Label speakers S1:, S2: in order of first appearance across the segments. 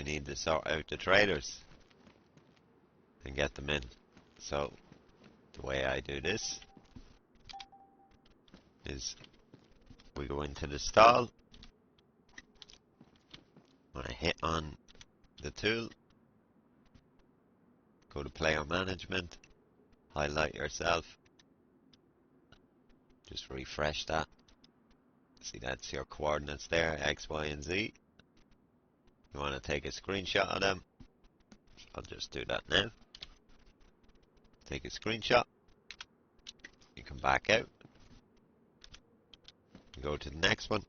S1: need to sort out the traders and get them in. So the way I do this is we go into the stall. When I hit on the tool, go to player management, highlight yourself, just refresh that. See, that's your coordinates there, X, Y, and Z. You want to take a screenshot of them. I'll just do that now. Take a screenshot. You come back out. You go to the next one.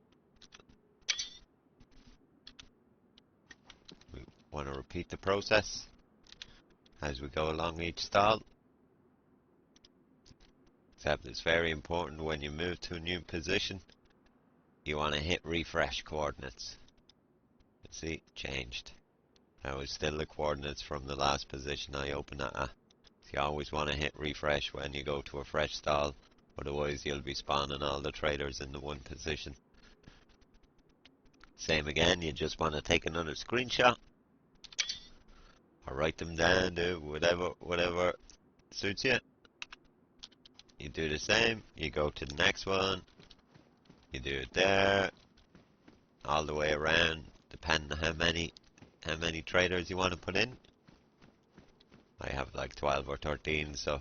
S1: We want to repeat the process as we go along each stall. Except it's very important when you move to a new position, you want to hit refresh coordinates. See, changed. That was still the coordinates from the last position I opened that at. So you always want to hit refresh when you go to a fresh stall, otherwise you'll be spawning all the traders in the one position. Same again, you just want to take another screenshot or write them down, do whatever suits you. You do the same, you go to the next one, you do it there, all the way around, depending on how many traders you want to put in. I have like 12 or 13, so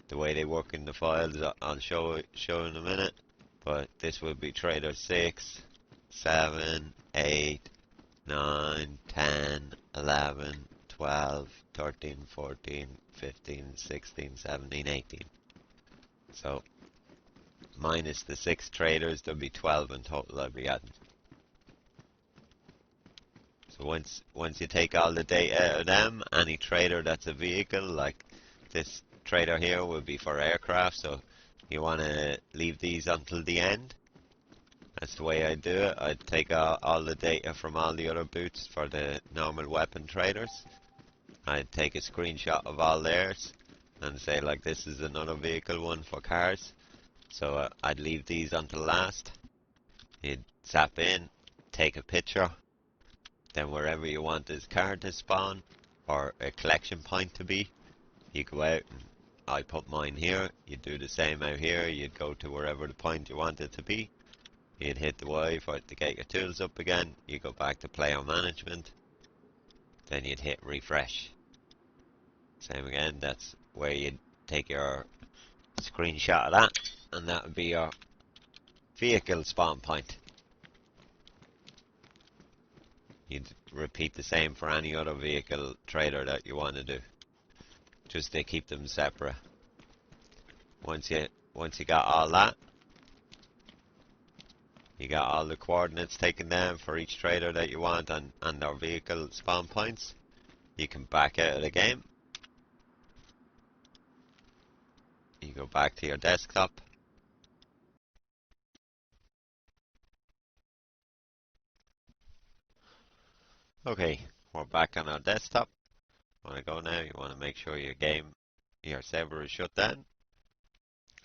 S1: the way they work in the files I'll show in a minute. But this will be trader 6, 7, 8, 9, 10, 11, 12, 13, 14, 15, 16, 17, 18. So minus the 6 traders, there'll be 12 in total I'll be adding. So once you take all the data out of them, any trader that's a vehicle, like this trader here will be for aircraft, so you want to leave these until the end. That's the way I do it. I take all the data from all the other boots for the normal weapon traders. I'd take a screenshot of all theirs and say like this is another vehicle one for cars. So I'd leave these until last. You'd zap in, take a picture, then wherever you want this car to spawn or a collection point to be, you go out and I put mine here. You'd do the same out here. You'd go to wherever the point you want it to be. You'd hit the Y for it to get your tools up again. You go back to player management. Then you'd hit refresh. Same again, that's where you'd take your screenshot of that, and that would be your vehicle spawn point. You'd repeat the same for any other vehicle trader that you want to do. Just to keep them separate. Once you got all that, you got all the coordinates taken down for each trader that you want and their vehicle spawn points, you can back out of the game. You go back to your desktop. Okay, we're back on our desktop. Want to go now, you want to make sure your server is shut down.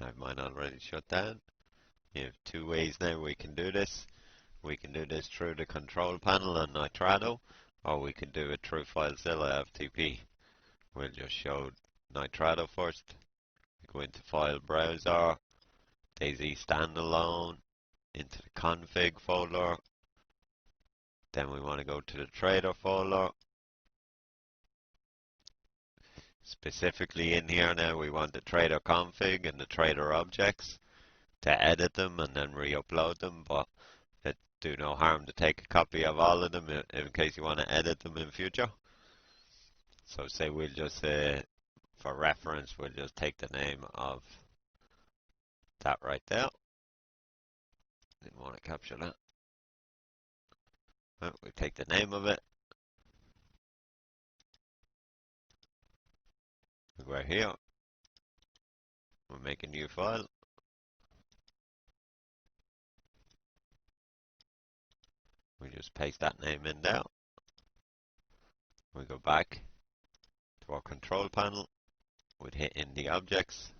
S1: I have mine already shut down. You have 2 ways now we can do this. We can do this through the control panel on Nitrado, or we can do it through FileZilla FTP. We'll just show Nitrado first. Go into File Browser, Dayz Standalone, into the Config folder. Then we want to go to the Trader folder. Specifically in here now we want the Trader config and the Trader objects to edit them and then re-upload them, but it do no harm to take a copy of all of them in case you want to edit them in future. So say we'll just, for reference, we'll just take the name of that right there. Didn't want to capture that. Well, we take the name of it. We go here. We'll make a new file. We just paste that name in there. We go back to our control panel. We'd hit in the objects.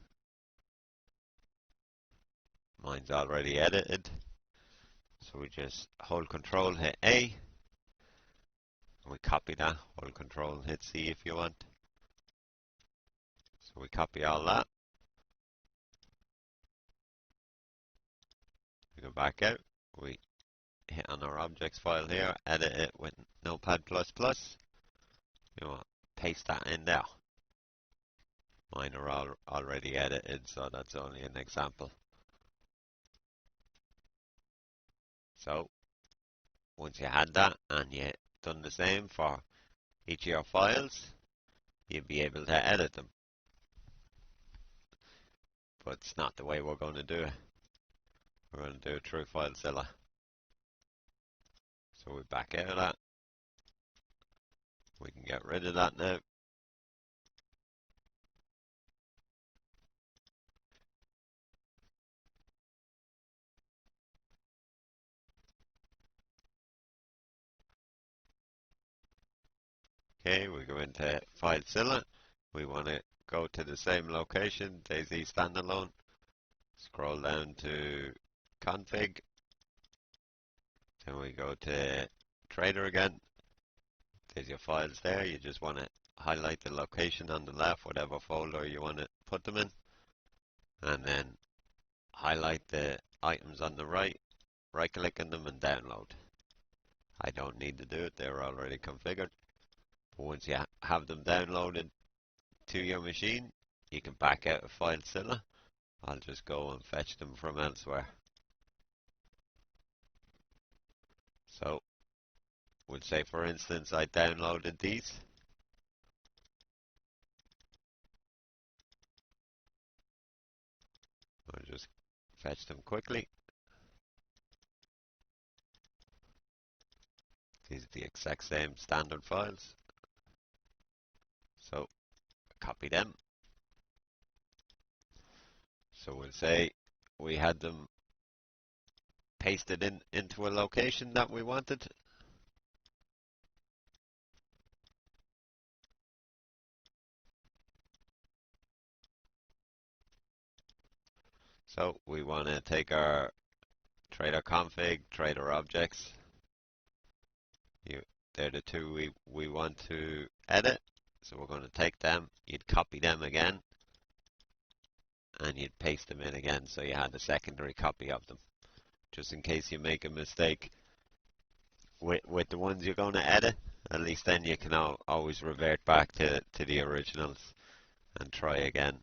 S1: Mine's already edited. So we just hold control, hit A. We copy that, hold control and hit C if you want. So we copy all that. We go back out, we hit on our objects file here, edit it with Notepad++. You want to paste that in there. Mine are all already edited, so that's only an example. So once you had that and you done the same for each of your files, you'll be able to edit them. But it's not the way we're going to do it. We're going to do it through FileZilla. So we back out of that. We can get rid of that now. Okay, we go into FileZilla. We want to go to the same location, Dayz standalone. Scroll down to config. Then we go to trader again. There's your files there. You just want to highlight the location on the left, whatever folder you want to put them in. And then highlight the items on the right, right click on them and download. I don't need to do it, they're already configured. But once you have them downloaded to your machine, you can back out of FileZilla. I'll just go and fetch them from elsewhere. So we'll say, for instance, I downloaded these. I'll just fetch them quickly. These are the exact same standard files. So copy them. So we'll say we had them pasted into a location that we wanted. So we want to take our trader config, trader objects. They're the two we want to edit. So we're going to take them, you'd copy them again, and you'd paste them in again so you had a secondary copy of them. Just in case you make a mistake with the ones you're going to edit, at least then you can always revert back to the originals and try again.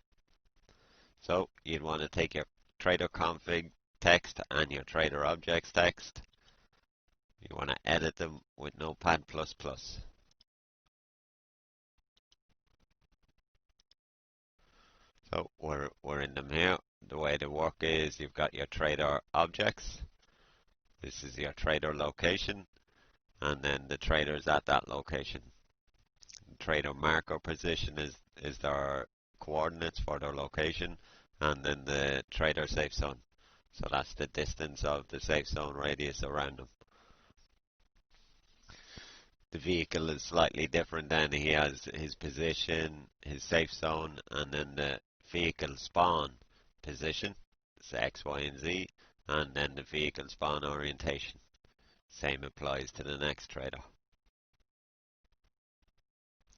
S1: So you'd want to take your trader config text and your trader objects text. You want to edit them with Notepad++. So we're in them here. The way they work is you've got your trader objects. This is your trader location, and then the traders at that location. The trader marker position is their coordinates for their location, and then the trader safe zone. So that's the distance of the safe zone radius around them. The vehicle is slightly different then. He has his position, his safe zone, and then the vehicle spawn position. It's X, Y, and Z, and then the vehicle spawn orientation. Same applies to the next trader.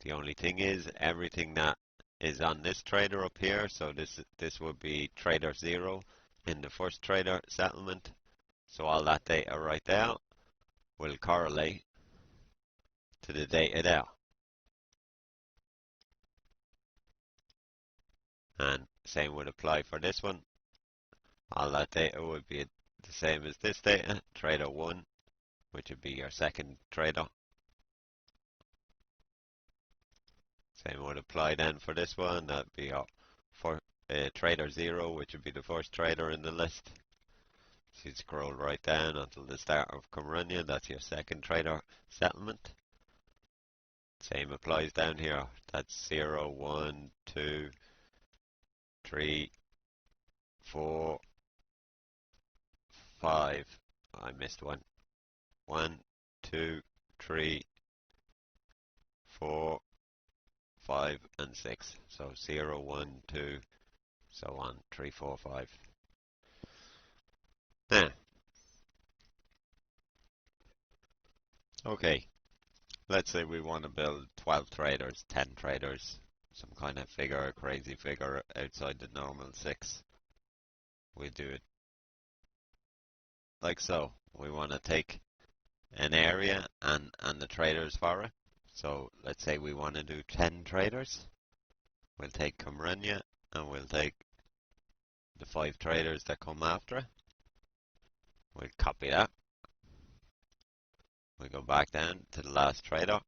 S1: The only thing is everything that is on this trader up here, so this would be trader 0 in the first trader settlement. So all that data right there will correlate to the data there. And same would apply for this one. All that data would be the same as this data, trader 1, which would be your second trader. Same would apply then for this one, that would be for trader 0, which would be the first trader in the list. So you'd scroll right down until the start of Cumrunia, that's your second trader settlement. Same applies down here, that's 0, 1, 2, 3, 4, 5. I missed one. 1, 2, 3, 4, 5, and 6. So 0, 1, 2, so on, 3, 4, 5. Now, okay, let's say we want to build 12 traders, 10 traders, some kind of figure, a crazy figure outside the normal 6. We do it like so. We want to take an area and the traders for it. So let's say we want to do 10 traders. We'll take Cumrunia and we'll take the 5 traders that come after it. We'll copy that. We go back down to the last trader.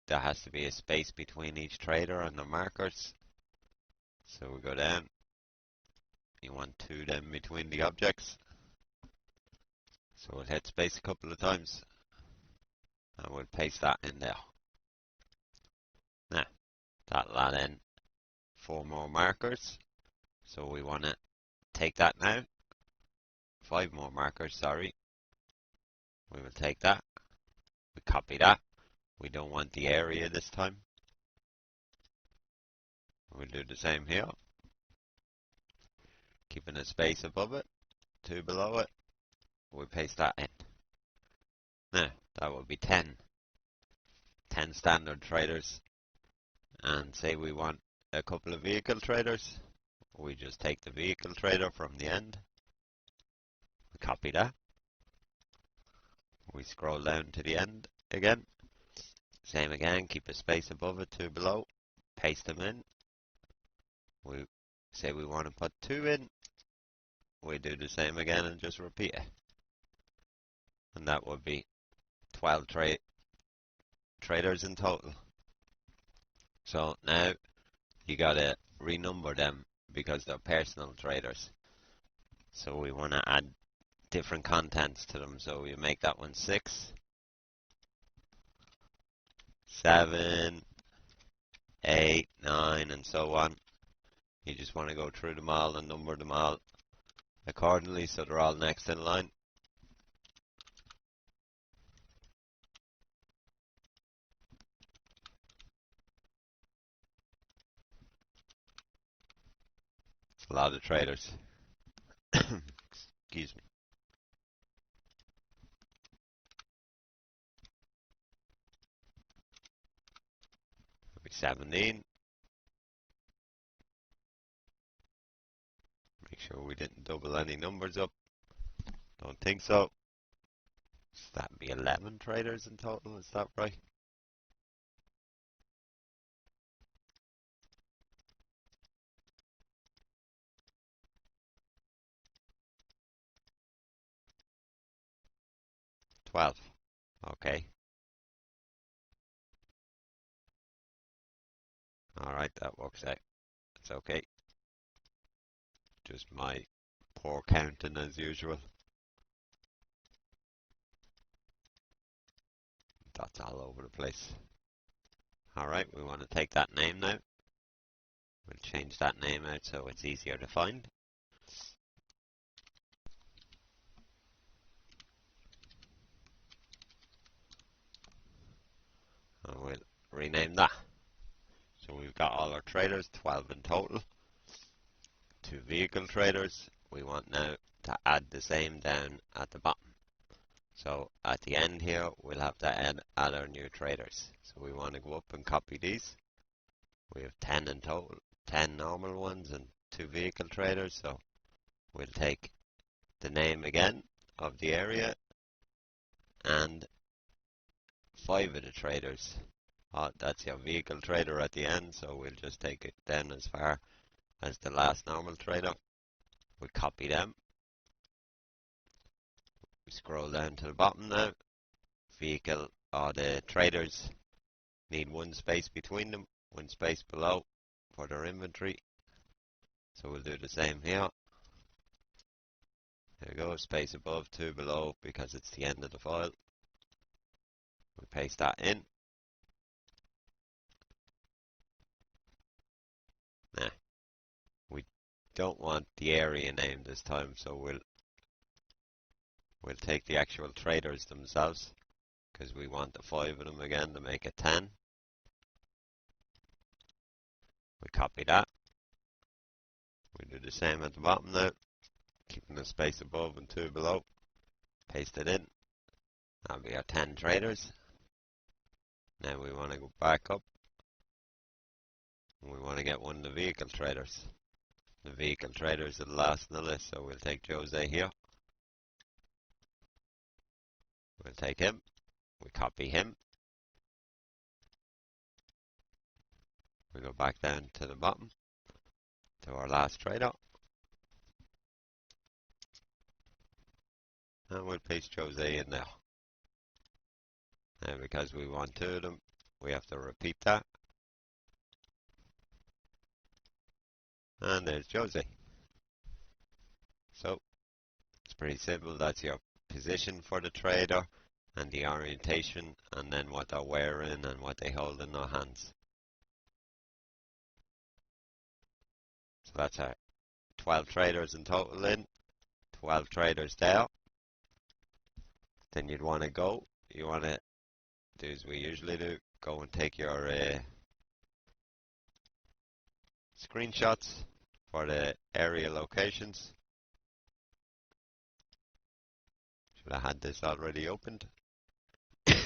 S1: There has to be a space between each trader and the markers. So we go down. You want 2 then between the objects. So we'll hit space a couple of times. And we'll paste that in there. Now, that'll add in 4 more markers. So we want to take that now. 5 more markers, sorry. We will take that. We copy that. We don't want the area this time. We'll do the same here. Keeping a space above it, 2 below it. We paste that in. Now, that will be 10 standard traders. And say we want a couple of vehicle traders. We just take the vehicle trader from the end. We copy that. We scroll down to the end again. Same again, keep a space above it, 2 below. Paste them in. We say we want to put 2 in. We do the same again and just repeat it. And that would be 12 traders in total. So now you gotta renumber them because they're personal traders. So we want to add different contents to them. So we make that one 6, 7, 8, 9, and so on. You just want to go through them all and number them all accordingly so they're all next in line. It's a lot of traders. Excuse me. That'll be 17. Make sure we didn't double any numbers up. Don't think so. So that'd be 11 traders in total, is that right? $12. Okay. Alright, that works out. It's okay. Just my poor counting as usual. That's all over the place. Alright, we want to take that name now. We'll change that name out so it's easier to find. And we'll rename that. So we've got all our traders, 12 in total. 2 vehicle traders. We want now to add the same down at the bottom. So at the end here, we'll have to add our new traders. So we want to go up and copy these. We have 10 in total, 10 normal ones and 2 vehicle traders. So we'll take the name again of the area and 5 of the traders. That's your vehicle trader at the end, so we'll just take it down as far as the last normal trader. We copy them. We scroll down to the bottom now. Vehicle, or the traders need 1 space between them, 1 space below for their inventory. So we'll do the same here. There we go, space above, 2 below because it's the end of the file. We paste that in. Nah, we don't want the area name this time, so we'll take the actual traders themselves because we want the 5 of them again to make it 10. We copy that. We do the same at the bottom now, keeping the space above and 2 below. Paste it in. That'll be our 10 traders. Now we want to go back up. And we want to get one of the vehicle traders. The vehicle trader is the last on the list, so we'll take Jose here. We'll take him. We copy him. We go back down to the bottom to our last trader. And we'll paste Jose in there. And because we want two of them, we have to repeat that. And there's Jose. So it's pretty simple. That's your position for the trader and the orientation, and then what they're wearing and what they hold in their hands. So that's our 12 traders in total in, 12 traders there. Then you'd want to go, you want to do as we usually do, go and take your screenshots for the area locations. Should have had this already opened. We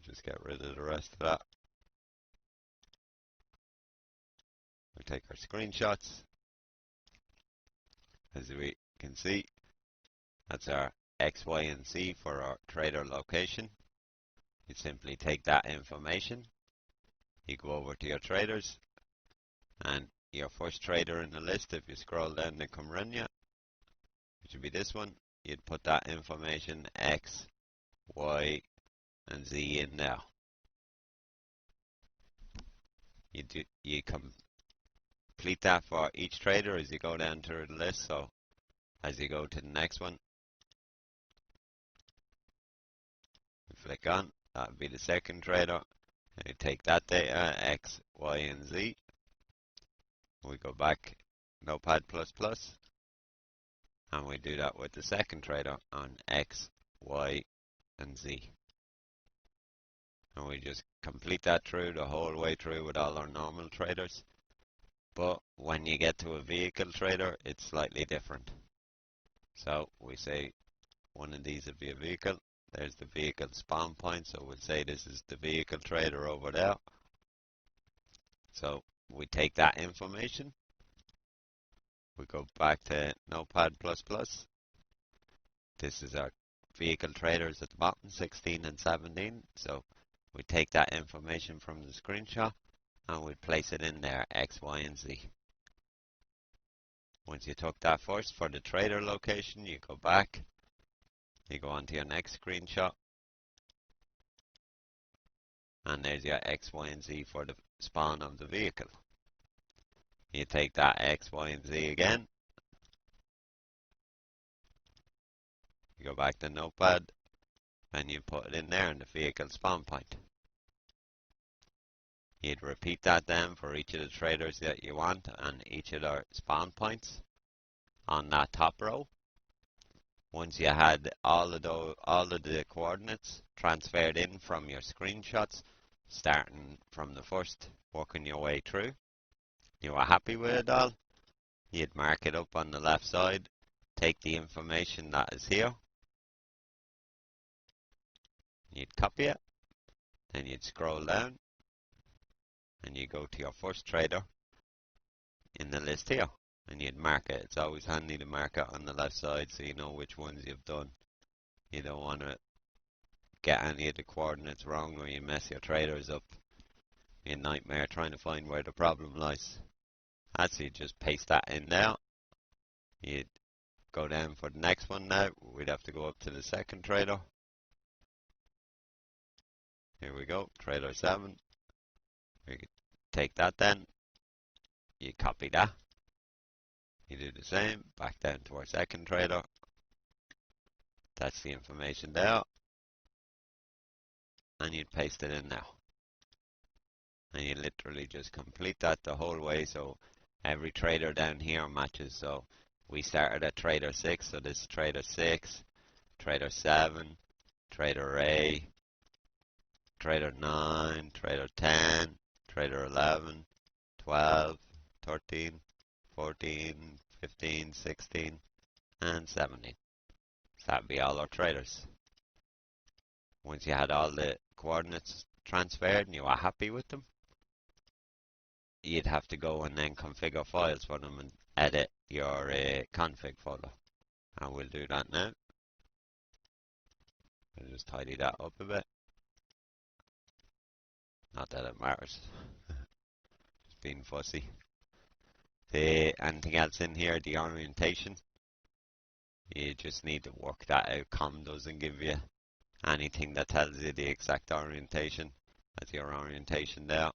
S1: just get rid of the rest of that. We take our screenshots. As we can see, that's our X, Y, and Z for our trader location. You simply take that information, you go over to your traders, and your first trader in the list, if you scroll down to come run you, which would be this one, you'd put that information X, Y, and Z in there. You complete that for each trader as you go down through the list. So as you go to the next one, you flick on, that would be the second trader. And you take that data, X, Y, and Z. We go back Notepad++, and we do that with the second trader on X, Y, and Z. And we just complete that through the whole way through with all our normal traders. But when you get to a vehicle trader, it's slightly different. So we say one of these would be a vehicle. There's the vehicle spawn point, so we'll say this is the vehicle trader over there. So we take that information. We go back to Notepad++. This is our vehicle traders at the bottom, 16 and 17. So we take that information from the screenshot and we place it in there, X, Y, and Z. Once you took that first for the trader location, you go back, you go on to your next screenshot, and there's your X, Y, and Z for the spawn of the vehicle. You take that X, Y, and Z again, you go back to Notepad, and you put it in there in the vehicle spawn point. You'd repeat that then for each of the traders that you want and each of their spawn points on that top row. Once you had all of the coordinates transferred in from your screenshots, starting from the first, working your way through, you were happy with it all, you'd mark it up on the left side, take the information that is here, you'd copy it, then you'd scroll down, and you go to your first trader in the list here, and you'd mark it. It's always handy to mark it on the left side so you know which ones you've done. You don't want to get any of the coordinates wrong or you mess your traders up. Be a nightmare trying to find where the problem lies. So you just paste that in there. You'd go down for the next one now. We'd have to go up to the second trader. Here we go, trader 7. We could take that then, you copy that, you do the same, back down to our second trader, that's the information there, and you'd paste it in now. And you literally just complete that the whole way, so every trader down here matches. So we started at trader 6, so this is trader 6, trader 7, trader A, trader 9, trader 10, trader 11, 12, 13, 14, 15, 16, and 17. So that'd be all our traders. Once you had all the coordinates transferred and you were happy with them, you'd have to go and then configure files for them and edit your config folder. And we'll do that now. I'll just tidy that up a bit. Not that it matters. Just being fussy. Anything else in here? The orientation. You just need to work that out. COM doesn't give you anything that tells you the exact orientation. That's your orientation there.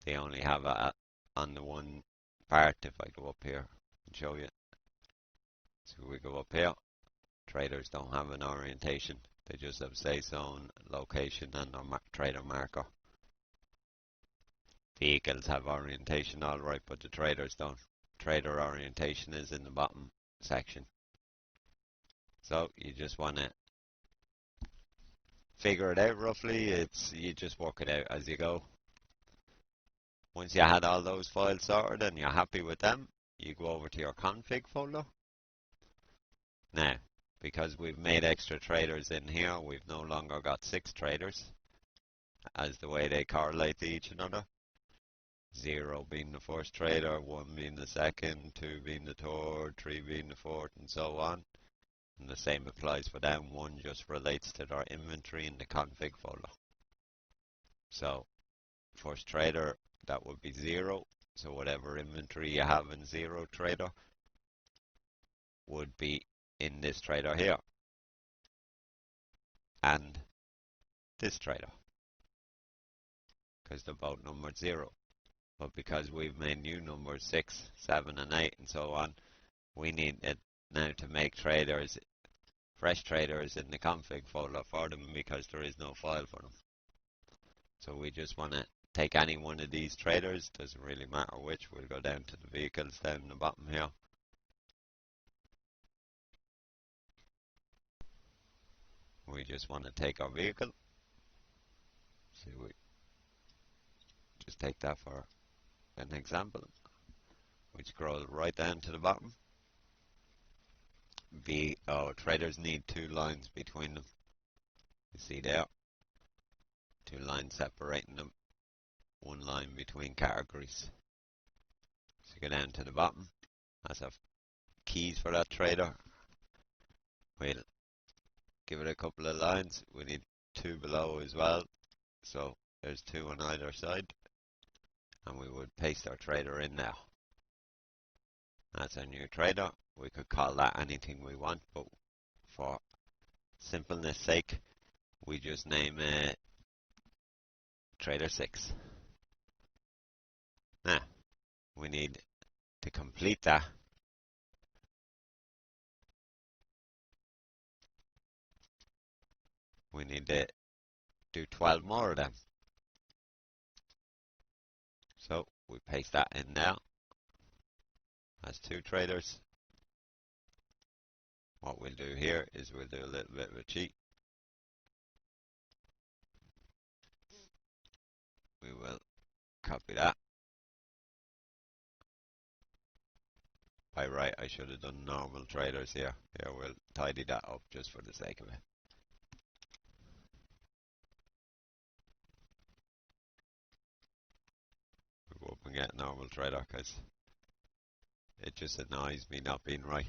S1: They only have it on the one part. If I go up here and show you. So we go up here. Traders don't have an orientation. They just have safe zone, location, and their trader marker. Vehicles have orientation alright, but the traders don't. Trader orientation is in the bottom section. So you just want to figure it out roughly. You just work it out as you go. Once you had all those files sorted and you're happy with them, you go over to your config folder. Now, because we've made extra traders in here, we've no longer got 6 traders as the way they correlate to each another. 0 being the first trader, 1 being the second, 2 being the third, 3 being the fourth, and so on. And the same applies for them. 1 just relates to their inventory in the config folder. So, first trader, that would be 0. So whatever inventory you have in 0 trader would be in this trader here. And this trader. Because they're both numbered 0. But because we've made new numbers 6, 7, and 8, and so on, we need it now to make traders, fresh traders in the config folder for them because there is no file for them. So we just want to take any one of these traders, doesn't really matter which. We'll go down to the vehicles down the bottom here. We just want to take our vehicle. So we just take that for an example. We scroll right down to the bottom. Traders need 2 lines between them. You see there, 2 lines separating them, 1 line between categories. So go down to the bottom. That's our keys for that trader. We'll give it a couple of lines. We need 2 below as well. So there's 2 on either side. And we would paste our trader in now. That's our new trader. We could call that anything we want, but for simpleness sake, we just name it Trader 6. Now, we need to complete that. We need to do 12 more of them. So we paste that in now as 2 traders. What we'll do here is we'll do a little bit of a cheat. We will copy that. By right, I should have done normal traders here. Here we'll tidy that up just for the sake of it. We'll go up and get normal trader because it just annoys me not being right.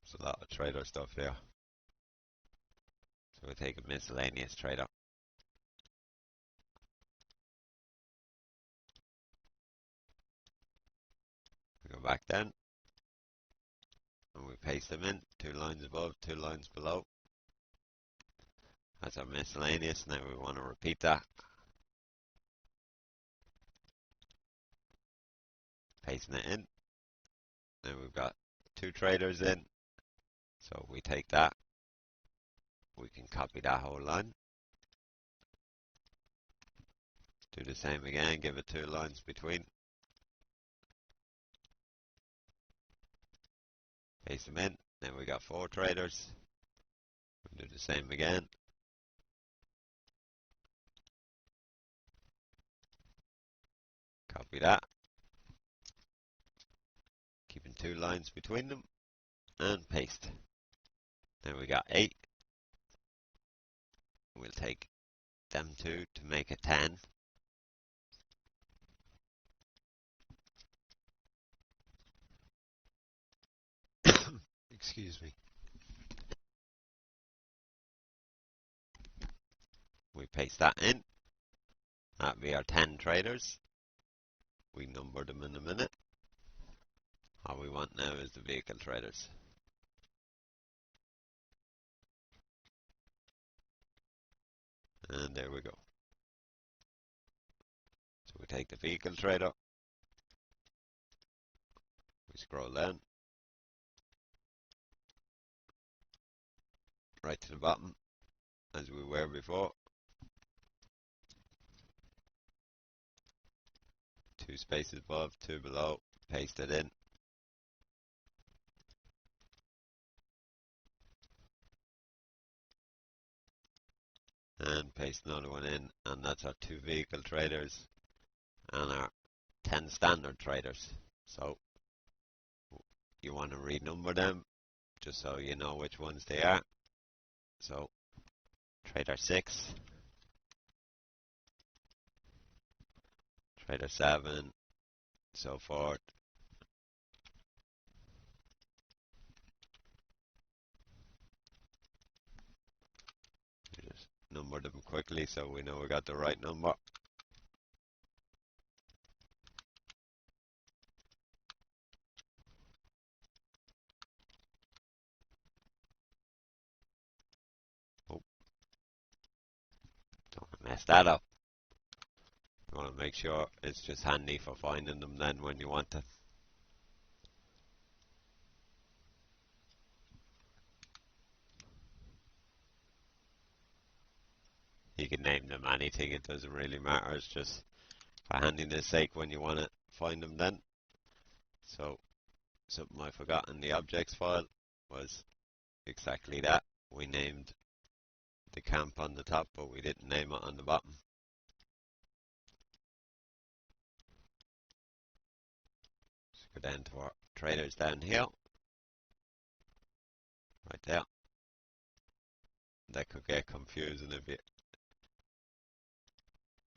S1: There's a lot of trader stuff here. So we'll take a miscellaneous trader. We go back then. And we paste them in. 2 lines above, 2 lines below. That's our miscellaneous. Now we want to repeat that. Pasting it in. Now we've got 2 traders in. So we take that. We can copy that whole line. Do the same again. Give it 2 lines between. Paste them in. Then we got 4 traders. We'll do the same again. Copy that. Keeping 2 lines between them. And paste. Then we got 8. We'll take them 2 to make a 10. Excuse me. We paste that in. That'll be our 10 traders. We number them in a minute. All we want now is the vehicle traders. And there we go. So we take the vehicle trader. We scroll down. Right to the bottom, as we were before. 2 spaces above, 2 below. Paste it in. And paste another one in, and that's our 2 vehicle traders and our 10 standard traders. So you want to renumber them just so you know which ones they are. So trader 6, trader 7, so forth. You just number them quickly so we know we got the right number. Oh, don't mess that up. You want to make sure it's just handy for finding them then when you want to. You can name them anything, it doesn't really matter, it's just for handiness sake when you want to find them then. So something I forgot in the objects file was exactly that. We named the camp on the top, but we didn't name it on the bottom. Let's go down to our traders down here. Right there. That could get confusing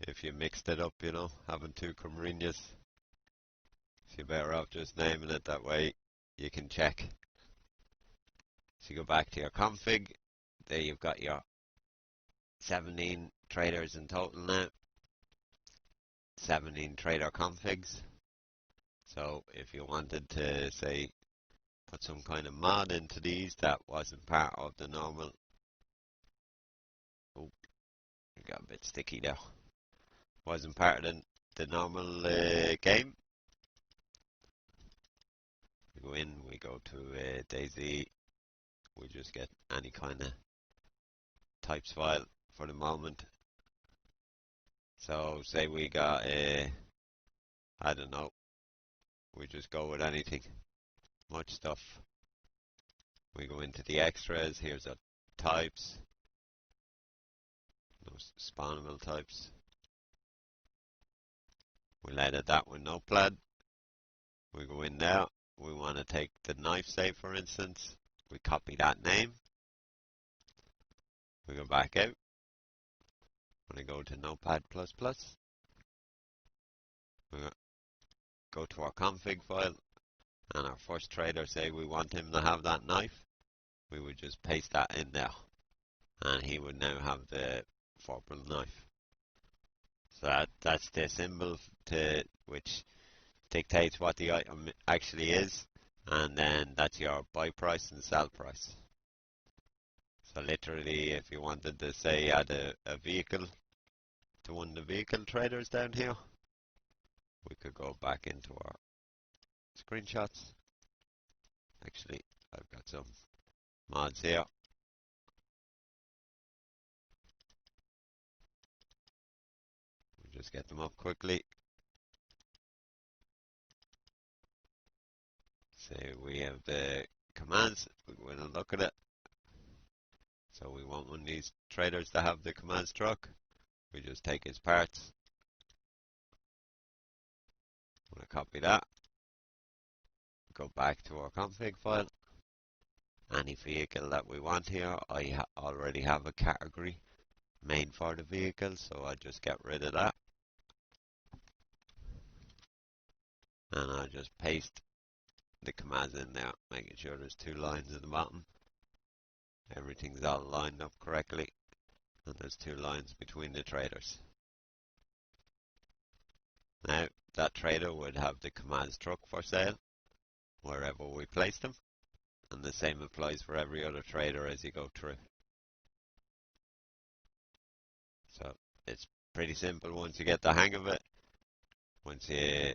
S1: if you mixed it up, you know, having 2 Camarinas. So you're better off just naming it that way you can check. So you go back to your config. There you've got your 17 traders in total now. 17 trader configs. So if you wanted to, say, put some kind of mod into these that wasn't part of the normal... Oh, it got a bit sticky there. Wasn't part of the normal game. We go in, we go to Dayz. We just get any kind of types file for the moment. So say we got I don't know, we just go with anything, much stuff. We go into the extras, here's our types, those spawnable types. We'll edit that with Notepad. We go in there, we want to take the knife say for instance, we copy that name. We go back out. When I go to Notepad++, we go to our config file, and our first trader say we want him to have that knife. We would just paste that in there, and he would now have the purple knife. So that's the symbol which dictates what the item actually is, and then that's your buy price and sell price. So literally, if you wanted to say add a vehicle to one of the vehicle traders down here, we could go back into our screenshots. Actually, I've got some mods here. We'll just get them up quickly. Say we have the commands, we go in and look at it. So we want one of these traders to have the commands truck. We just take his parts. I'm going to copy that, go back to our config file. Any vehicle that we want here, I already have a category made for the vehicle, so I just get rid of that. And I just paste the commands in there, making sure there's 2 lines at the bottom. Everything's all lined up correctly, and there's 2 lines between the traders. Now, that trader would have the commands truck for sale wherever we place them, and the same applies for every other trader as you go through. So it's pretty simple once you get the hang of it. Once you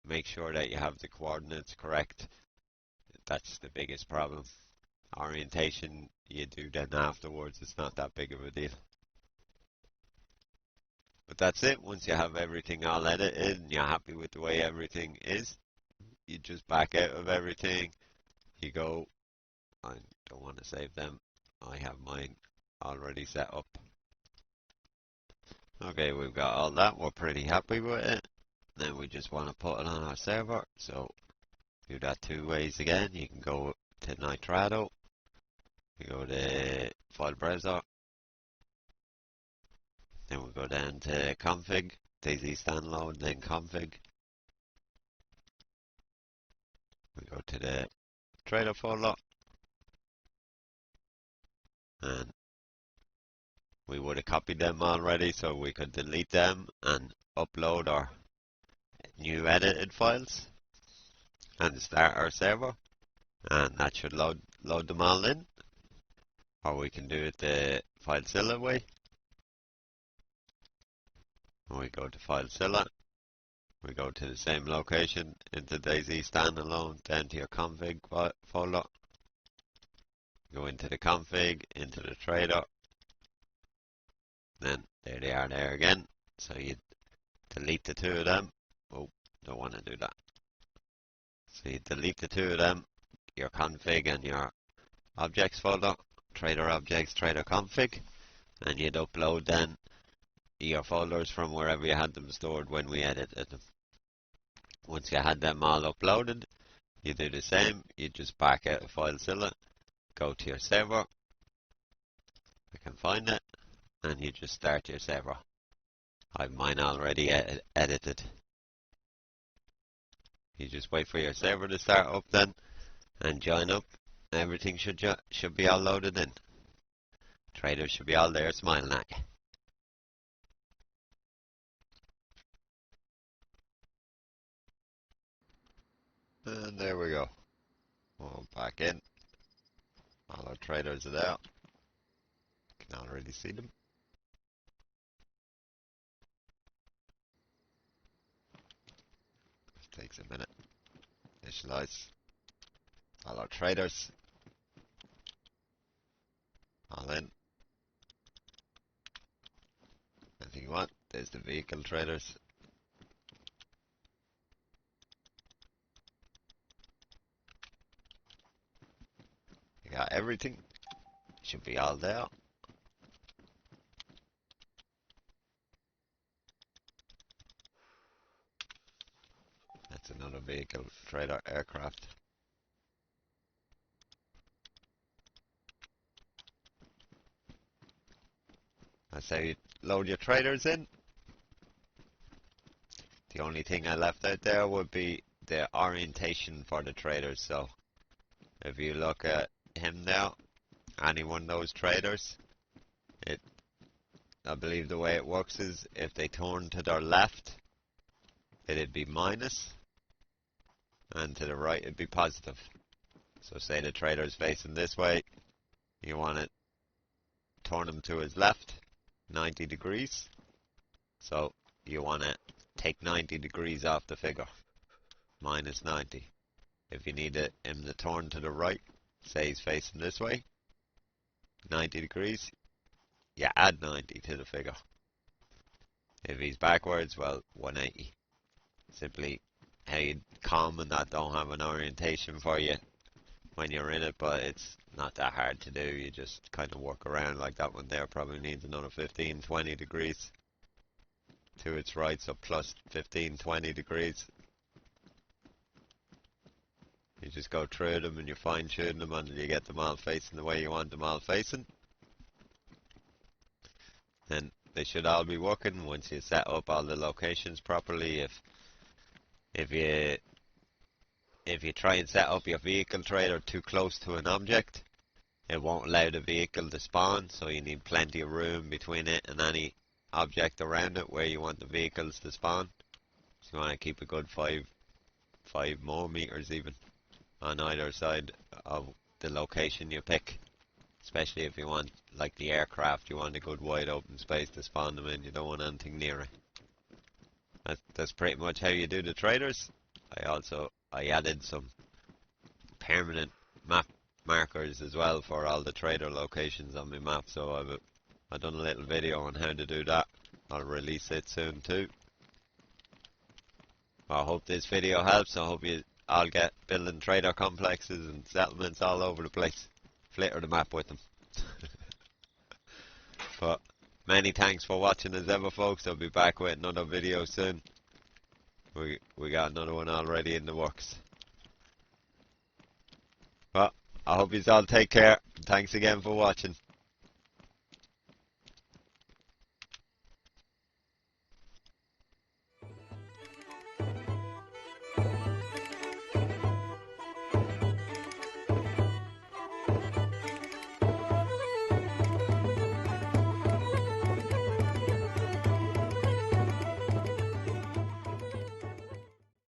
S1: make sure that you have the coordinates correct, that's the biggest problem. Orientation you do then afterwards, it's not that big of a deal. But that's it. Once you have everything all edited and you're happy with the way everything is, you just back out of everything. You go, I don't want to save them, I have mine already set up. Okay, we've got all that, we're pretty happy with it. Then we just want to put it on our server, so do that 2 ways again. You can go to Nitrado, you go to file browser, then we go down to config, Dayz standalone, then config. We go to the trader folder, and we would have copied them already, so we could delete them and upload our new edited files and start our server, and that should load them all in. Or we can do it the FileZilla way. When we go to FileZilla, we go to the same location into Dayz standalone, down to your config folder. Go into the config, into the trader. Then there they are there again. So you delete the 2 of them. Oh, don't want to do that. So you delete the 2 of them, your config and your objects folder, trader objects, trader config, and you'd upload then your folders from wherever you had them stored when we edited them. Once you had them all uploaded, you do the same. You just back out of FileZilla, go to your server, I can find it, and you just start your server. I have mine already edited. You just wait for your server to start up then, and join up. Everything should be all loaded in. Traders should be all there smiling at you. And there we go. We'll back in. All our traders are there. You can already see them. Just takes a minute. Initialize. All our traders. All in. Anything you want. There's the vehicle traders. You got everything. Should be all there. That's another vehicle trader aircraft. That's how you load your traders in. The only thing I left out there would be the orientation for the traders. So if you look at him now, any one of those traders, I believe the way it works is if they turn to their left, it'd be minus, and to the right it'd be positive. So say the trader's facing this way, you want to turn him to his left, 90 degrees. So you want to take 90 degrees off the figure, minus 90. If you need him to turn to the right, say he's facing this way, 90 degrees, you add 90 to the figure. If he's backwards, well, 180. Simply how you common that don't have an orientation for you when you're in it, but it's not that hard to do. You just kind of work around. Like that one there probably needs another 15, 20 degrees to its right, so plus 15, 20 degrees. You just go through them and you fine tune them until you get them all facing the way you want them all facing. Then they should all be working once you set up all the locations properly. If you if you try and set up your vehicle trader too close to an object, it won't allow the vehicle to spawn, so you need plenty of room between it and any object around it where you want the vehicles to spawn. So you want to keep a good five more meters even on either side of the location you pick. Especially if you want, like the aircraft, you want a good wide open space to spawn them in. You don't want anything near it. That's pretty much how you do the traders. I added some permanent map markers as well for all the trader locations on my map, so I've done a little video on how to do that. I'll release it soon too. I hope this video helps. I hope you all get building trader complexes and settlements all over the place. Flitter the map with them. But many thanks for watching as ever, folks. I'll be back with another video soon. We got another one already in the works. But I hope you all take care. Thanks again for watching.